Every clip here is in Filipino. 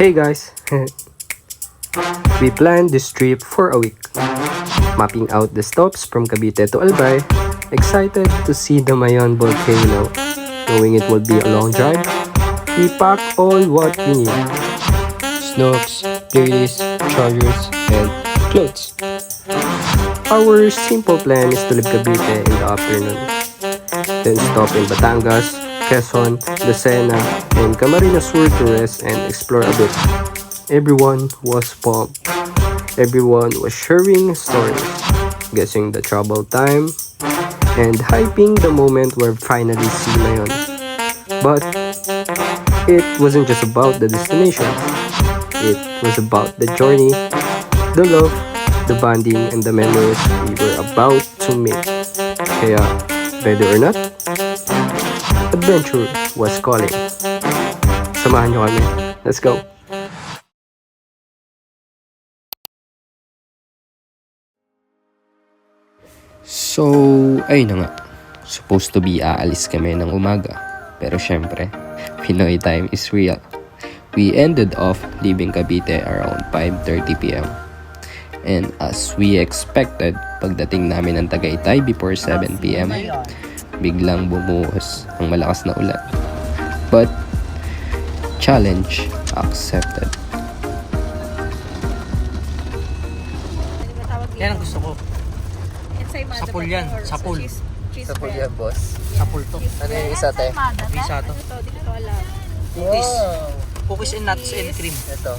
Hey guys! We planned this trip for a week, mapping out the stops from Cavite to Albay, excited to see the Mayon volcano. Knowing it would be a long drive, we packed all what we need: snacks, playlist, chargers, and clothes. Our simple plan is to leave Cavite in the afternoon, then stop in Batangas, Quezon, Lucena, and Camarines Sur to rest and explore a bit. Everyone was pumped. Everyone was sharing stories, guessing the travel time, and hyping the moment we're finally see Mayon. But it wasn't just about the destination. It was about the journey, the love, the bonding, and the memories we were about to make. Kaya, ready or not, adventure was calling. Samahan nyo kami. Let's go! So, ayun na nga. Supposed to be aalis kami ng umaga. Pero syempre, Pinoy time is real. We ended off leaving Cavite around 5:30 p.m. And as we expected, pagdating namin ng Tagaytay before 7 p.m., biglang bumuhos ang malakas na ulan. But, challenge accepted. Yan ang gusto ko. Sapul yan, sapul. Sapul yan, boss. Sapul to. Ano yung isa, te? Isa to. Di ko alam. Cookies. Wow. Cookies and nuts and cream. Ito.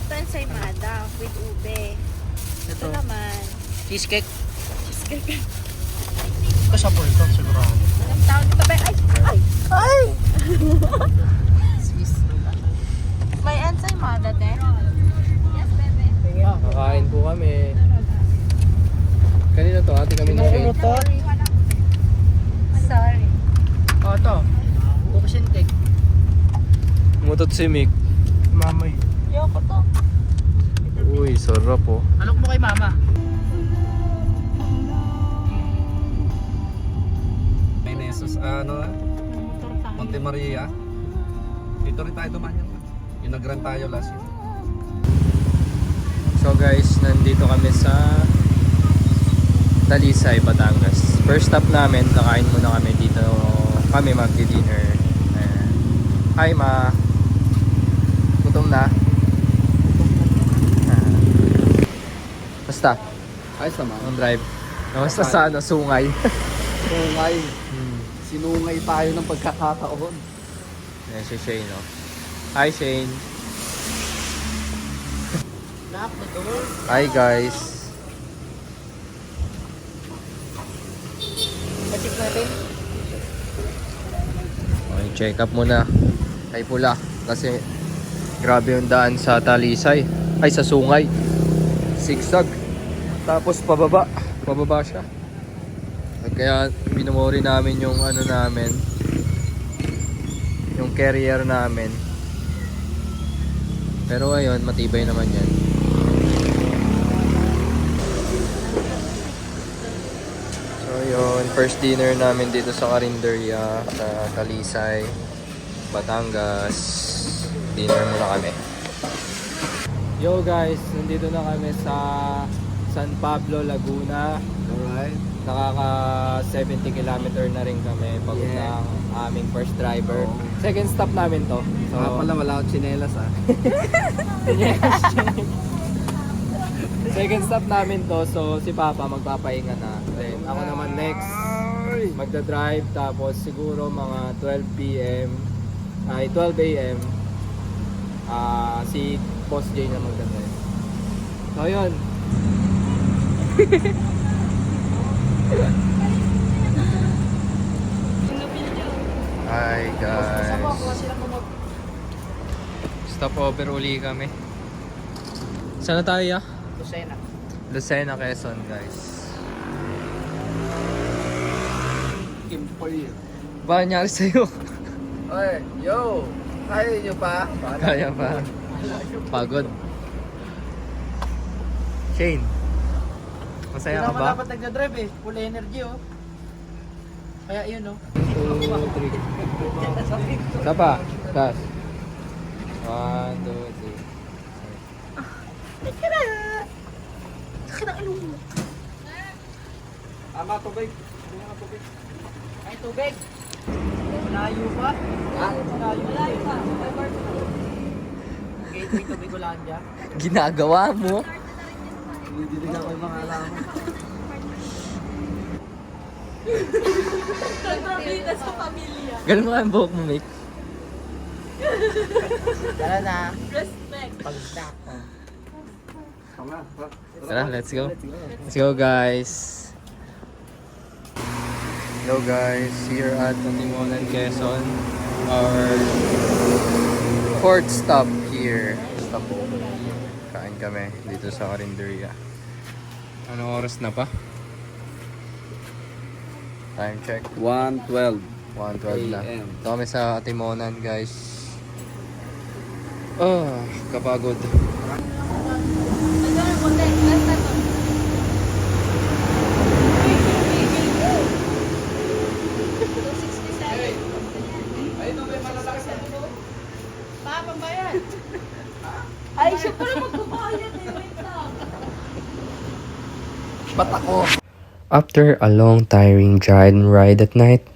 Ito ensaymada with ube. Ito Ito. naman. Cheesecake. Cheesecake. Ito sapul to, sigurado. Anong tawag dito ba? Ay! Ay! Swiss. May ensaymada, te? Yes, bebe. Kakain po kami. Kanina to, ate kami ng shade. Sorry. Oh, ito. Cookies and cake. Umutot si Mick. Mamay. Yoko to. Uy, sarap po. Alok mo kay mama. May Nesos, Monte Maria. Dito rin tayo dumaan yan. Yung nag-run tayo last year. So guys, nandito kami sa Talisay, Batangas. First stop namin, kakain muna kami dito. Kami magdi-dinner. Ayan. Hi ma. Gutom na? Basta, Ayos naman. ang drive. Basta sa ano, Sungay. Sungay. Sinungay tayo ng pagkakataon. Ayan si Shane, no? Hi Shane. Hi guys. Patik natin. Okay, check up muna kay Pula kasi grabe yung daan sa Talisay ay sa Sungay, zigzag tapos pababa siya kaya minumori namin yung ano namin, yung carrier namin, pero ayun matibay naman yan. So yun, first dinner namin dito sa Carinderia sa Talisay, Batangas. Dinner muna kami. Yo guys, nandito na kami sa San Pablo, Laguna. Alright. Nakaka 70 kilometer na rin kami pagod Yeah. ng aming first driver. Second stop namin to. So, Pala wala akong tsinelas, second stop namin to. So si Papa magpapahinga na. Then ako naman next magda-drive, tapos siguro mga 12 p.m. ay 12 a.m. Si Boss J na magda-drive. So yun. Hi guys. Stop over uli kami. Saan na tayo? Lucena. Lucena, Quezon guys. Kimpoy. Ba nangyari sa'yo? Oy, yo! Kaya nyo pa? Kaya pa. Pagod. Shane, masaya ka ba? dapat nagdadrive eh. Full energy oh. Kaya yun oh. 2, 3. Isa pa. Gas. 1, 2, 3. Tama, tubig. Hindi nga tubig. Ay, tubig. Malayo pa. Malayo pa. Gateway tubig ulan dyan. Ginagawa mo? Hindi na ako yung mga alam. Kontrabida sa pamilya. Ganun mo ang buhok mo, Mick. Tara na. Respect. Pag-snack. Tama. Tara, let's go. Let's go, guys. Hello, guys. Here at Timonan, Quezon. Our fourth stop here. Stop. Kain kami dito sa Carinderia. Anong oras na pa? Time check. 1:12. 1:12 na. AM. Ito kami sa Timonan, guys. Kapagod. Ay, siya pala magbabayad eh. Wait lang. Ba't ako? After a long tiring ride at night,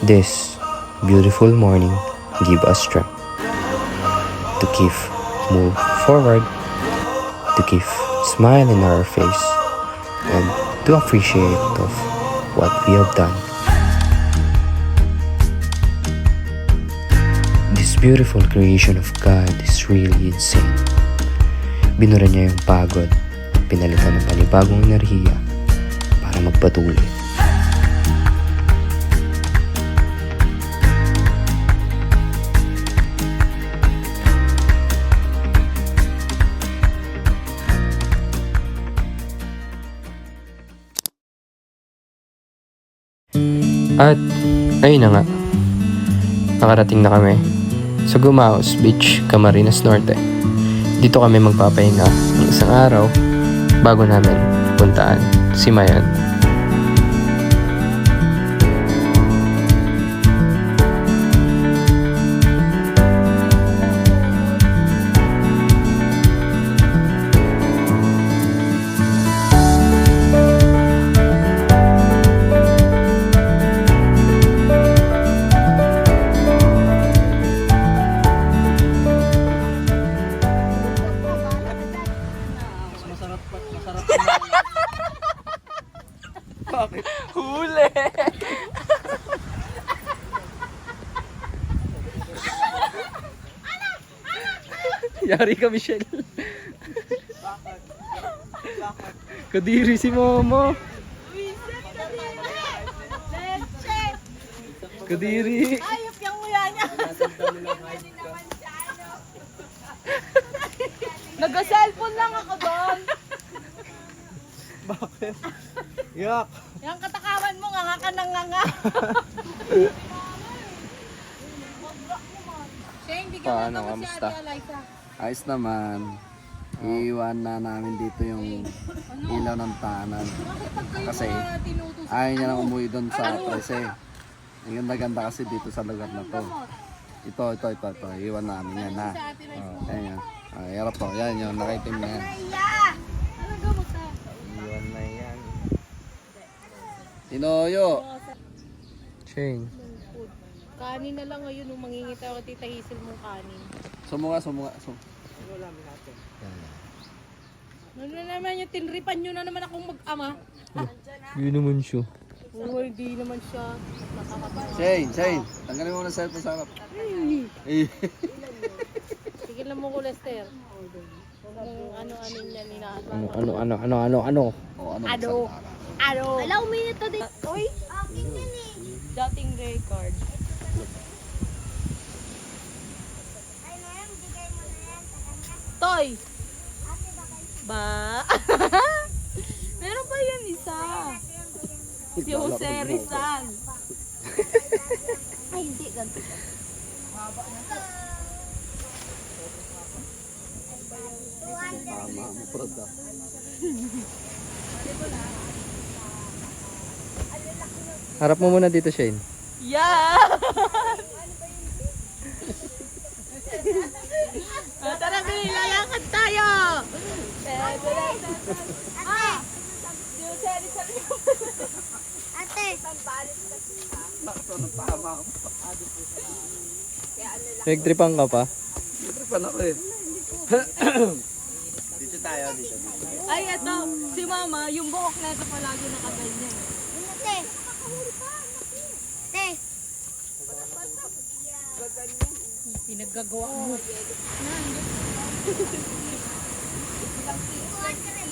this beautiful morning give us strength to keep move forward, to keep smile in our face, and to appreciate of what we have done. This beautiful creation of God is really insane. Binura niya yung pagod, pinalitan ng panibagong enerhiya para magpatuloy. At ayun na nga, nakarating na kami sa Gumaos Beach, Camarines Norte. Dito kami magpapahinga ng isang araw bago namin puntaan si Mayan. Huli! Yari ka, Michelle. Kadiri si Momo. Kadiri. Ayop yung nguya niya. Nag-cellphone lang ako doon. Yak! Yung katakawan mo, nga ka nang nga. Paano, kamusta? Ayos naman. Iiwan na namin dito yung ilaw ng tahanan. Kasi ayaw niya na umuwi doon sa Trece. Ang ganda-ganda kasi dito sa lugar na to. Ito. Iiwan namin yan ha. Ayan yan. Hirap to. Yan yun. Nakaitim na yan. Iiwan na yan. Tinoyo! Ching. Kanin na lang ngayon nung mangingita ako Tita Hazel mong kanin. Sumunga. Ano na naman yung tinripan nyo na naman akong mag-ama? Yun naman siya. Oo, hindi naman siya nakakatawa. Shane. Tanggalin mo na sa cellphone sa harap. Sige lang mo ko, Lester. Kung ano-ano niya ninaano. Ano? O ano? Ano? Allow me to this. Uy, akin yan eh. Dating record. Toy! Ba? Meron pa yan isa. Si Jose Rizal. Ay, hindi. Ganito. Tama, maprod ka. Harap mo muna dito, Shane. Yeah! Tara, Billy, lalakad tayo! Ah! Yung series sa Ate! Nagtripan ka pa? Tripan ako eh. Ay, ito. Si mama, yung buhok na ito palagi nakaganyan. Ate! Ate! Pinaggagawa mo.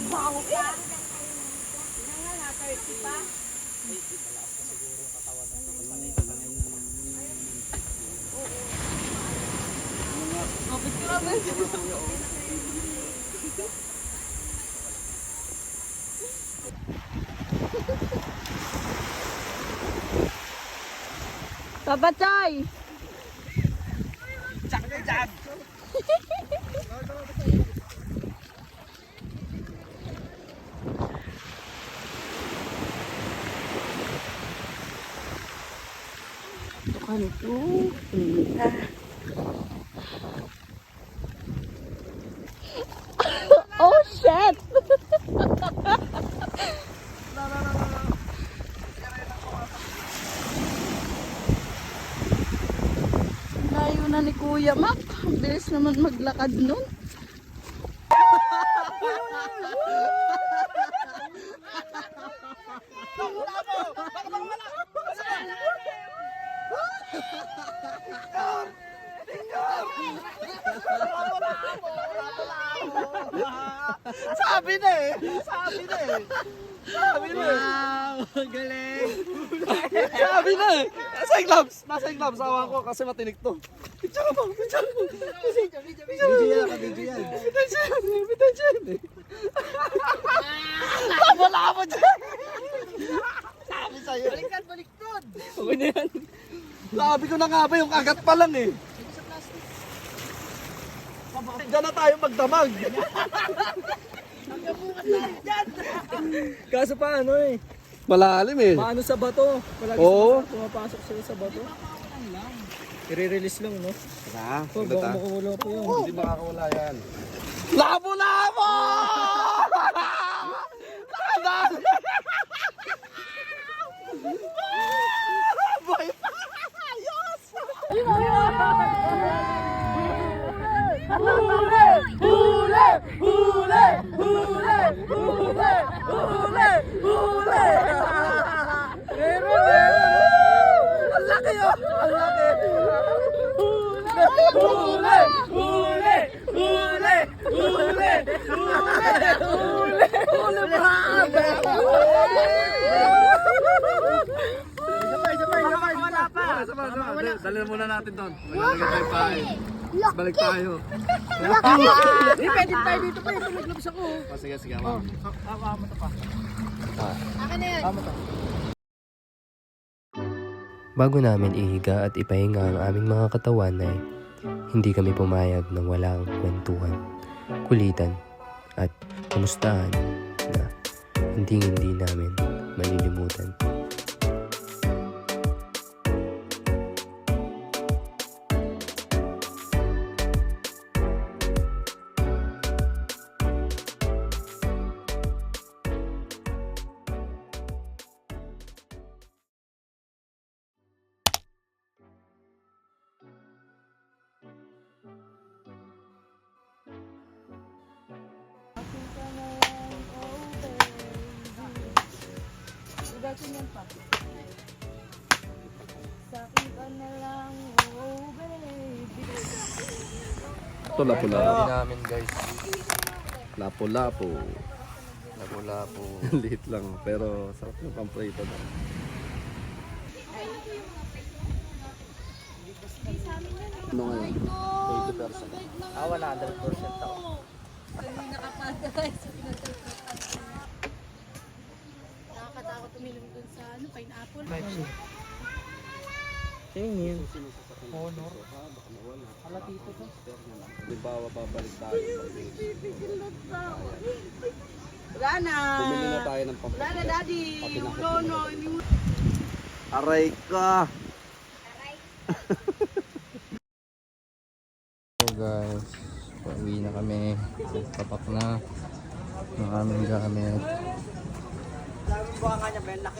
Bango ka! Oh, picture mo. Papa Choy! Ano to? Oh shit! Layo na ni Kuya Mac. Ang bilis naman maglakad nun. Sabi na eh! Sabi na eh! Sabi na eh! Wow! Galing! Sabi na eh! Nasa yung gloves! Nasa yung gloves! Awa ko kasi matinik to. Picture mo! Picture mo! Video yan, video yan. Bitan eh! Wala mo dyan! Sabi sa'yo! Baliktad, baliktad! Okay na yan. Sabi ko na nga ba yung kagat pa lang eh. Diyan na tayo magdamag. Kaso paano eh? Malalim eh. Paano sa bato? Palagi Oo. pumapasok sila sa bato. I-release lang, no? Tara, Oh, baka makukulo po yun. Hindi makakawala yan. Labo-labo! Nakadali! Boy! Ayos! Ang laki oh! Ang laki! Dali muna natin doon. Maglalagay tayo pa eh. Balik tayo. Hindi, pwede tayo dito pa. Ito naglabas ako. Sige, sige. Ma'am. Amo to pa. Akin na yun! Amo to. Bago namin ihiga at ipahinga ang aming mga katawan ay hindi kami pumayag ng walang kwentuhan, kulitan at kamustahan na hindi namin malilimutan. Ugatin yan pa. Sakin ka na lang, oh baby. Ito lapo-lapo. Hindi namin guys. Lapo-lapo. Lapo-lapo. Liit lang pero sarap yung pamprito na. Ano ngayon? 80%. Ah, 100% ako. Nakakatakot uminom dun sa pineapple. Tingin. Honor. Hala dito to. Di ba babalik tayo? Wala na. Bumili na tayo ng pamprito. Wala na, daddy. No, no. Aray ka! So guys, pauwi na kami. Tapak na. ng aming gamit.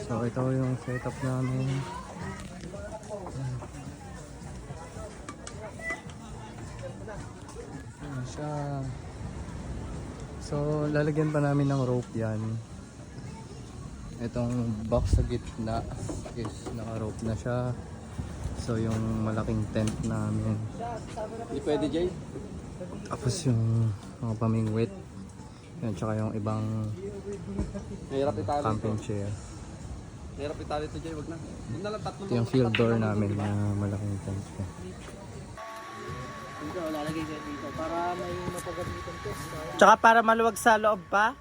So ito yung setup namin. Ayan siya. So lalagyan pa namin ng rope yan. Itong box sa gitna is naka-rope na siya. So yung malaking tent namin. Hindi pwede, Jay. Tapos yung mga pamingwit. Yan, tsaka yung ibang Mahirap itali ito. camping chair. Mahirap itali ito, Jay. Wag na. Huwag na lang tatlo. Ito yung field door namin na malaking tent. Dito, lalagay ka dito para may mapagamitan ko. Tsaka para maluwag sa loob pa.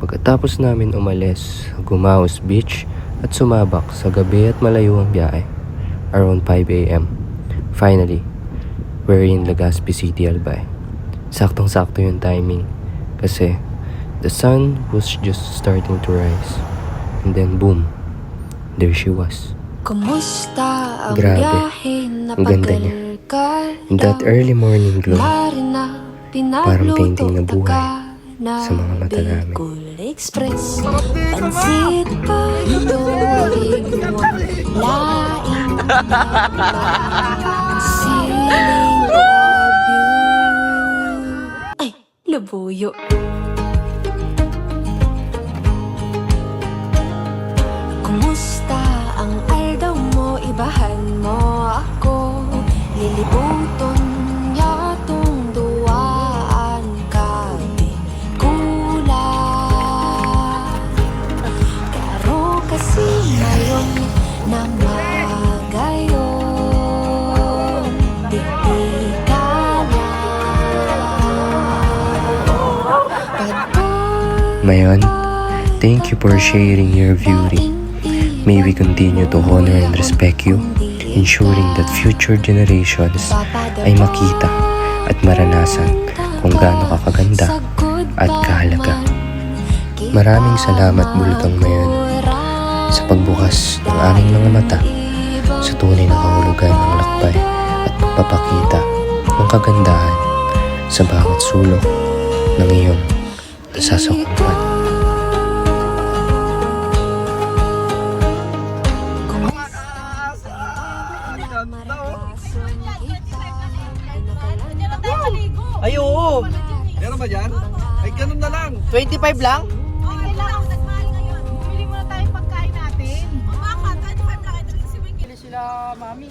Pagkatapos namin umalis, Gumaos Beach at sumabak sa gabi at malayo ang biyahe. Around 5 AM. Finally, we're in Legazpi City, Albay. Saktong-sakto yung timing kasi the sun was just starting to rise. And then boom, there she was. Kumusta ang Grabe. biyahe na Ang ganda niya. In that early morning glow, parang painting na buhay sa mga mata namin. Express, pansit pa tuwing laing siling of you. Ay, labuyo. Kumusta ang aldaw mo? Ibahan mo ako. Lilibuton yatong duwaan ka bikulan. Karo kasi ngayon na magayon. Di ka na. Mayon, thank you for sharing your beauty. May we continue to honor and respect you, ensuring that future generations ay makita at maranasan kung gaano ka kaganda at kahalaga. Maraming salamat, Bulkang Mayon, sa pagbukas ng aming mga mata sa tunay na kahulugan ng lakbay at pagpapakita ng kagandahan sa bawat sulok ng iyong nasasakupan. Ay, oo. Meron ba dyan? Ay, ganun na lang. 25 lang? Okay lang, nagmahal ngayon. Bumili muna tayong pagkain natin. Bakit? 25 lang. Ito kasi may Bili sila, mami.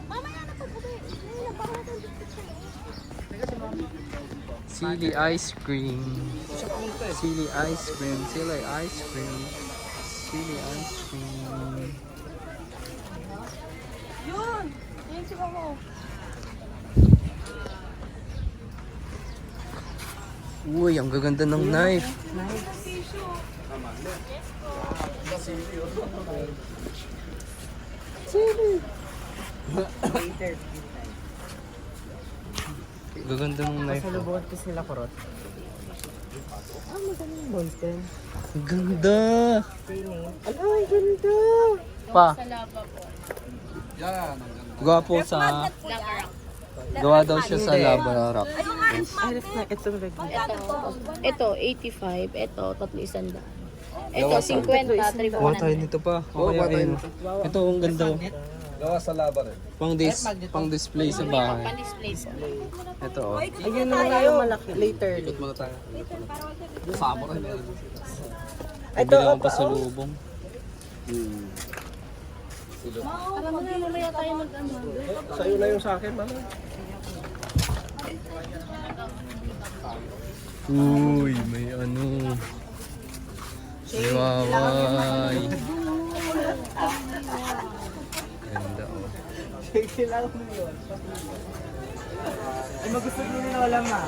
mamaya na to, kubi. Nagpaka natin dito siya. Silly ice cream. Silly ice cream. Silly ice cream. Silly ice cream. Yun! Yun si Mamo. Uy, ang gaganda ng knife. Gaganda ng knife. Salubungan ko sila kurot. Ang ganda. Ala, ang ganda. Pa. Yan. Gwapo sa... Gawa daw siya sa Lava Rock. Ay, ito Ito, 85. Ito, 300. Ito, 50. Gawa tayo nito pa. Okay, ayun. Ito, ang ganda. Gawa sa laba rin. Pang display sa bahay. Pan-display po. Ito oh. ayun na nga yung malaki. Later. Ikot muna tayo. Sabo rin. Ito ang pasalubong. Para mamaya tayo mag-ano. Sa'yo na yung sa akin, mama. Uy, may ano. May waway. Ganda oh. Kailangan mo yun. Ay, magustuhan nyo na wala ma.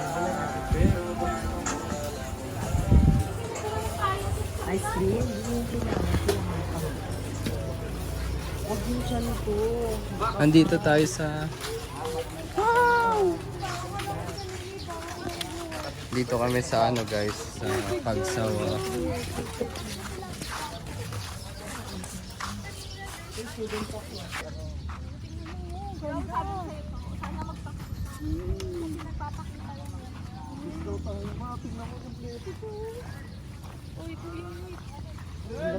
Ice cream? Huwag yung tiyan ko. Andito tayo sa... Dito kami sa ano guys, sa Pagsawa. Hindi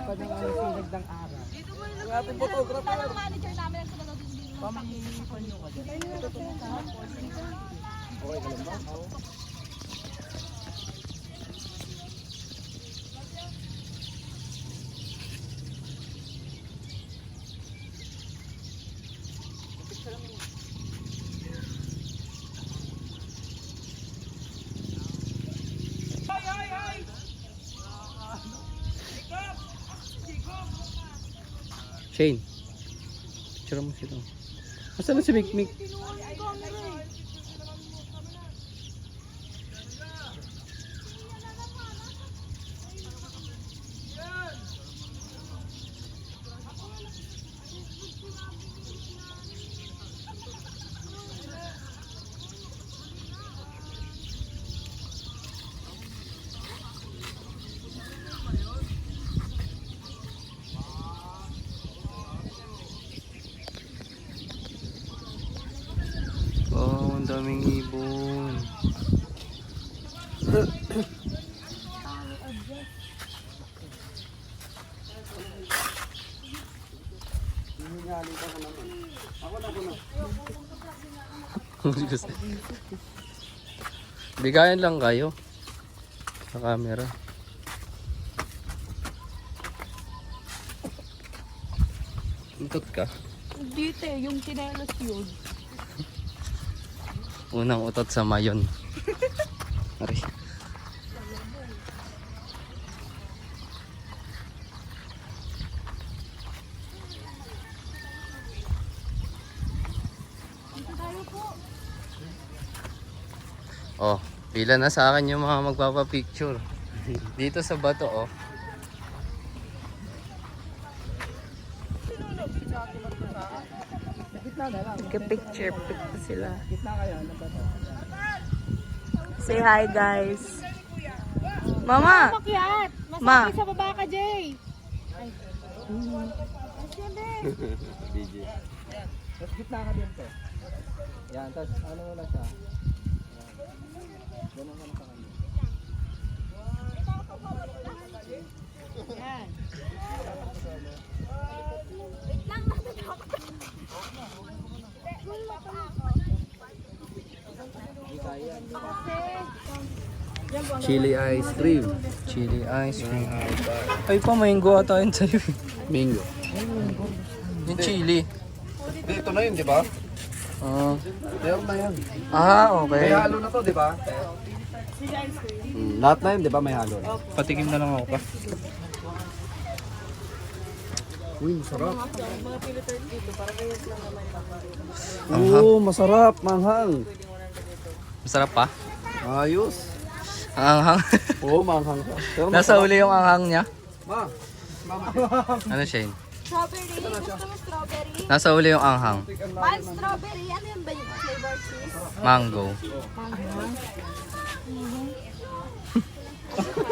pa nang ano sinag ng araw. Parang manager namin ang sumunod din dito. Pamilipan nyo ka dyan. Shane. Picture mo sila. Asa na si Mikmik? Oh, ang daming ibon. Bigayan lang kayo sa camera. Ikot ka. Dito yung tinelas yun. Unang utot sa mayon. Ari. Oh, pila na sa akin yung mga magpapapicture. Dito sa bato, oh. Picture sila. Say hi guys. Mama! Makyat! Mas Ma. okay sa baba ka, Jay! Tapos gitna ka din, te. Yan, tapos ano mo na siya. Yan. Ganun ka na sa kanya. Yan. Chili ice cream. Chili ice cream. Ay pa, mango ata yun sa'yo. Bingo. Yung chili. Dito na yun, di ba? Meron na yan. Okay. May halo na to, di ba? Lahat na yun, di ba? May halo. Patikim na lang ako pa. Uy, masarap. Oo, masarap. Manghang. Masarap pa? Ayos. Ang anghang. Oo, manghang ka. Pero Nasa masarap. uli yung anghang niya. Ma. Ano, Shane? Strawberry. Gusto mo strawberry? Nasa uli yung anghang. Pan strawberry. Ano yan ba yung flavor cheese? Mango.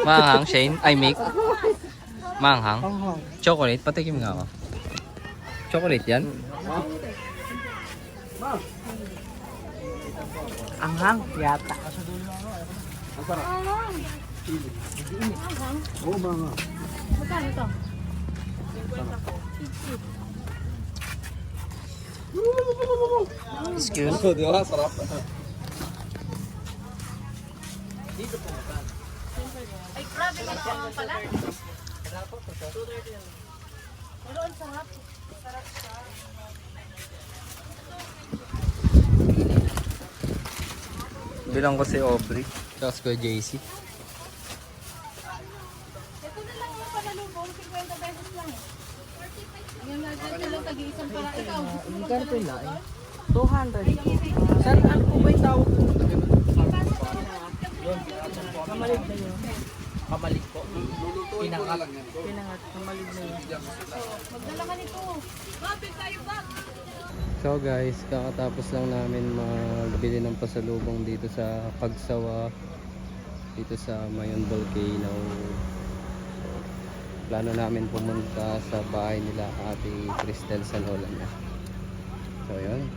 Manghang, Shane? Ay, Mick? Manghang? Chocolate? Patikim nga ako. Chocolate yan? Anghang, yata. Oo, manghang. Magkano to? Excuse? Di ba? Sarap. Ay, grabe ka naman pala. Bilang ko si Aubrey. Tapos ko JC. Ito na lang yung panalubong. 50 pesos lang eh. Yung nagdala lang tag-iisang para ikaw. Magkano po yung laing? 200. Saan ano po ba yung tawag po? Kamalig na yun. Kamalig po. Pinangat. Pinangat. Kamalig na yun. Magdala ka nito. Grabe tayo ba? So guys, kakatapos lang namin magbili ng pasalubong dito sa Pagsawa, dito sa Mayon Volcano. Plano namin pumunta sa bahay nila Ate Cristel sa lola niya. So yun.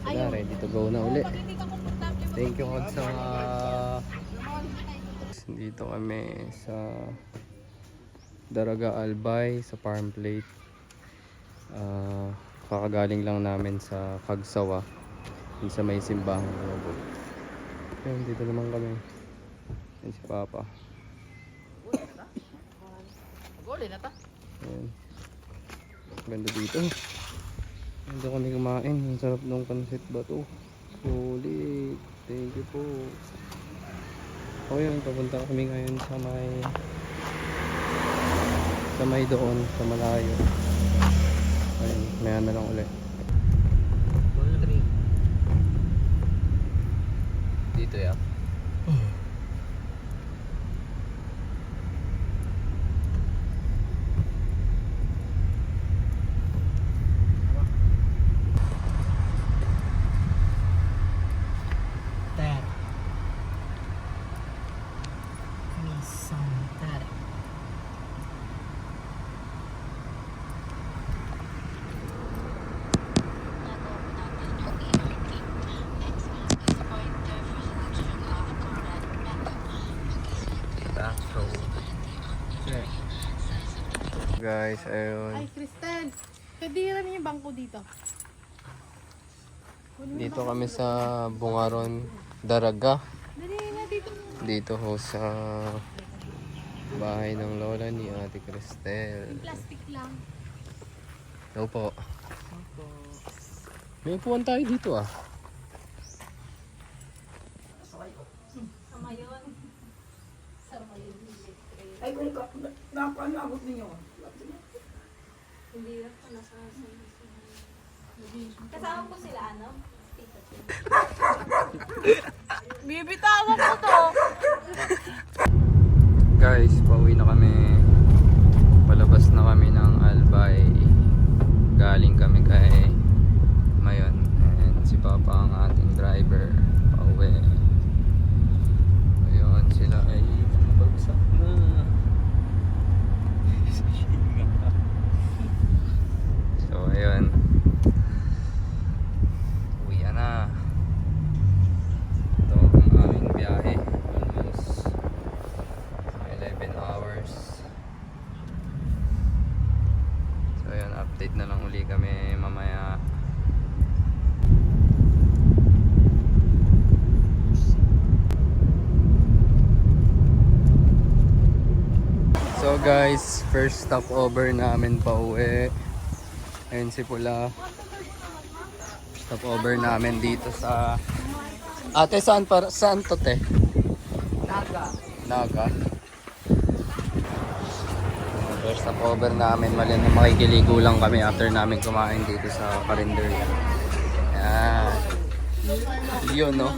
Sila, ready to go na uli. Thank you Kod sa dito kami sa Daraga Albay sa Farm Plate. Kakagaling lang namin sa Kagsawa dun sa may simbahang lobo. Ayun, dito naman kami. Ayun si Papa. Ayun. Ganda dito. Dito kami kumain. Ang sarap ng pansit bato. Sulit. Thank you po. O yun, papunta kami ngayon sa may doon, sa malayo. Ayun, maya na lang ulit. Dito ya. Guys, ayun. Ay, Cristel. Pwede namin yung bangko dito. Dito kami sa Bungaron, Daraga. Dali na dito. Dito ho sa bahay ng lola ni Ate Cristel. Plastic lang. Hello po. May upuan tayo dito ah. Kasama ko sila, ano? Bibitawan ko to. Guys, pauwi na kami. Palabas na kami ng Albay. Galing kami kay Mayon. And si Papa ang ating driver. Pauwi. Ayun, sila ay bagsak na. So, ayun. Uwi na. Ito ang aming biyahe. Almost 11 hours. So ayun, update na lang uli kami mamaya. So guys, first stopover namin pa uwi. Ayun si Pula. Stopover namin dito sa Ate, saan to te? Naga. First stopover namin, makikiligo lang kami after namin kumain dito sa Carinderia. Yan. Yun, no?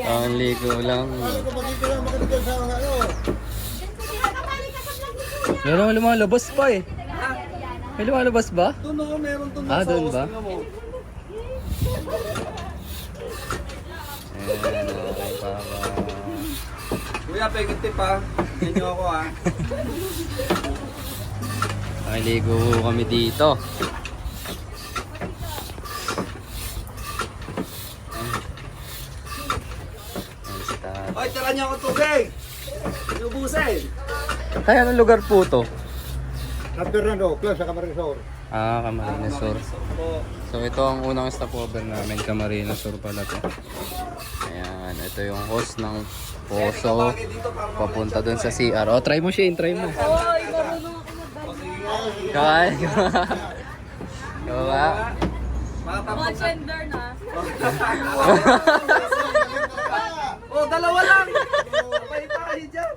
Ang ligo lang. Meron lumalabas pa eh. May lumalabas ba? Doon ako, meron doon. Ah, doon ba? Ayan, okay, Papa. Kuya, pegit tip ha. Hindi ako ha. Nakiligo kami dito. Ay, tira niyo ako tubig! Inubusin! Ay, anong lugar po to? San Fernando, Plaza Camarines. Ah, Camarines Sur. So ito ang unang stopover namin, Camarines Sur pala to. Ayan, ito yung host ng Poso. Papunta dun sa CR. Oh, try mo Shane, try mo. Oy, marunong ako mag-bike. Kaya. Diba? Mga gender na. Oh, dalawa lang! Sabay tayo dyan!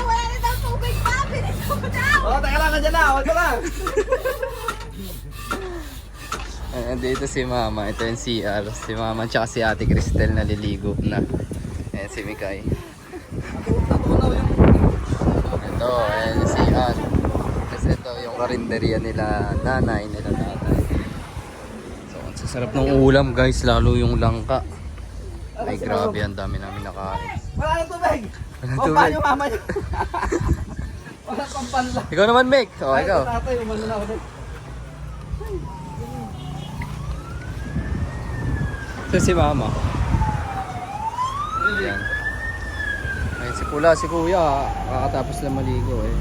Wala na daw tubig pa. Bilis ko daw. Oh, teka lang, nandiyan na! Hold ka lang! Ayan, dito si Mama. Ito yung CR. Si Mama tsaka si Ate Cristel naliligo na. Ayan si Mikay. Ito, ayan yung CR. Tapos ito yung karinderya nila nanay, nila tatay. Sarap ng ulam guys, lalo yung langka. Ay grabe, ang dami namin nakain. Wala nang tubig! Walang O, tubig. paano yung mama niyo? Wala pang panla. Ikaw naman, Mick. O, ikaw. Tatay, umano na ako doon. Ito si mama. Ayan. Ay, si Pula, si Kuya. Kakatapos lang maligo eh.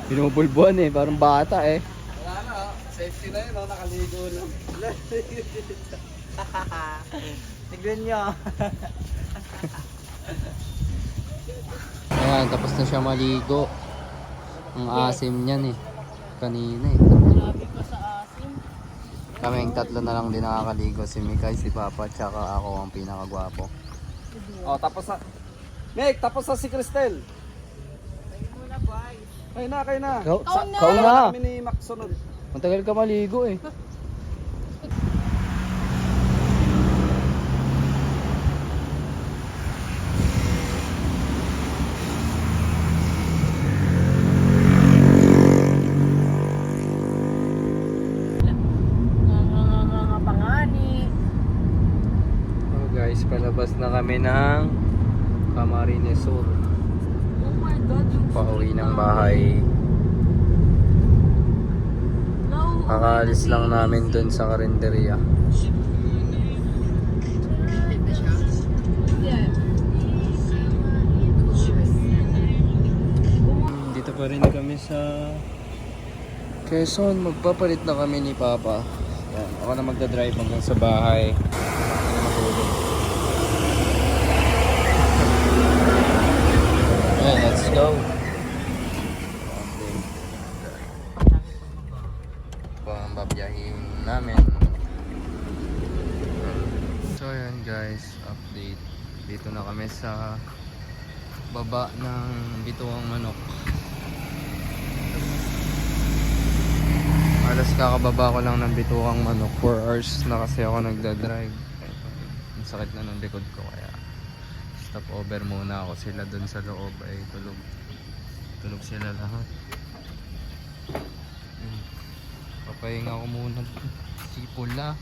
Binubulbuan eh, parang bata eh. Wala na, safety na yun, nakaligo na. Tignan niyo. Ayan, tapos na siya maligo. Ang asim niyan eh. Kanina eh. Grabe pa sa asin. Kaming tatlo na lang din nakakaligo. Si Mikay, si Papa, tsaka ako ang pinakagwapo. Oh, tapos na. Nick, tapos na si Cristel. Kayo na, kayo na. Kauna! Kami ni Max sunod. Matagal ka maligo eh. Pangani. Oh guys, palabas na kami ng Camarines Sur. Oh my God, yung Pauwi ng bahay. Kakaalis lang namin dun sa karinderya. Dito pa rin kami sa Quezon. Magpapalit na kami ni Papa. Yan. Ako na magdadrive hanggang sa bahay. Ano matulog. Okay, let's go. Ito ang babiyahin namin. So ayan guys, update. Dito na kami sa baba ng Bituang Manok. Alas kakababa ko lang ng Bituang Manok. 4 hours na kasi ako nagdadrive. Ang sakit na ng likod ko kaya stop over muna ako. Sila dun sa loob ay tulog sila lahat. Papahinga ko muna si Pula.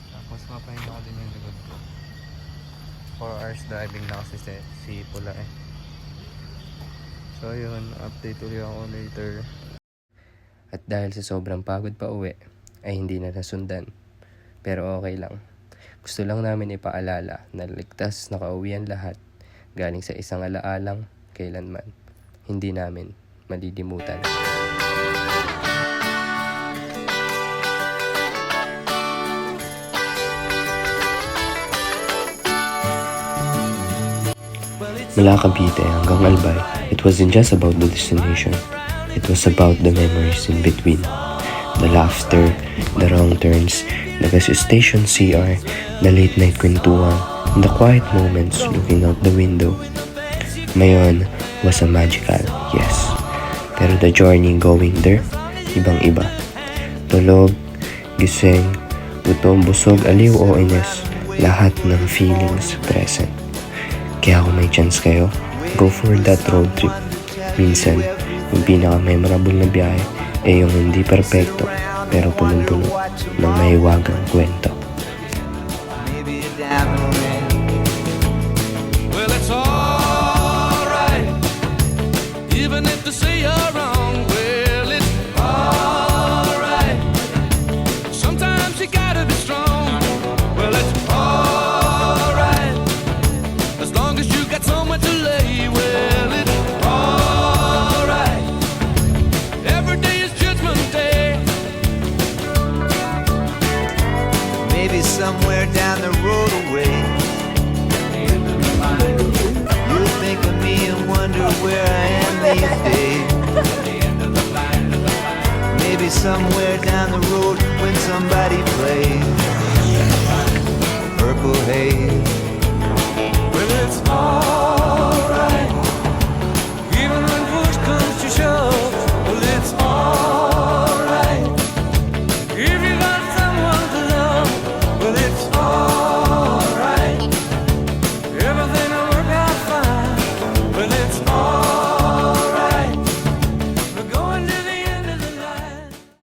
Tapos papahinga ko din yung likod ko. 4 hours driving na kasi si Pula eh. So yun, update ulit ako later. At dahil sa sobrang pagod pa uwi, ay hindi na nasundan. Pero okay lang. Gusto lang namin ipaalala na ligtas nakauwi ang lahat galing sa isang alaalang kailanman hindi namin malilimutan. Mula Cavite hanggang Albay, it wasn't just about the destination. It was about the memories in between. The laughter, the wrong turns, the gas station CR, the late night kwentuhan, and the quiet moments looking out the window. Mayon was a magical, yes. Pero the journey going there, ibang-iba. Tulog, gising, gutom, busog, aliw o ines, lahat ng feelings present. Kaya kung may chance kayo, go for that road trip. Minsan, yung pinaka-memorable na biyahe ay yung hindi perpekto pero punong-puno ng mahiwagang kwento.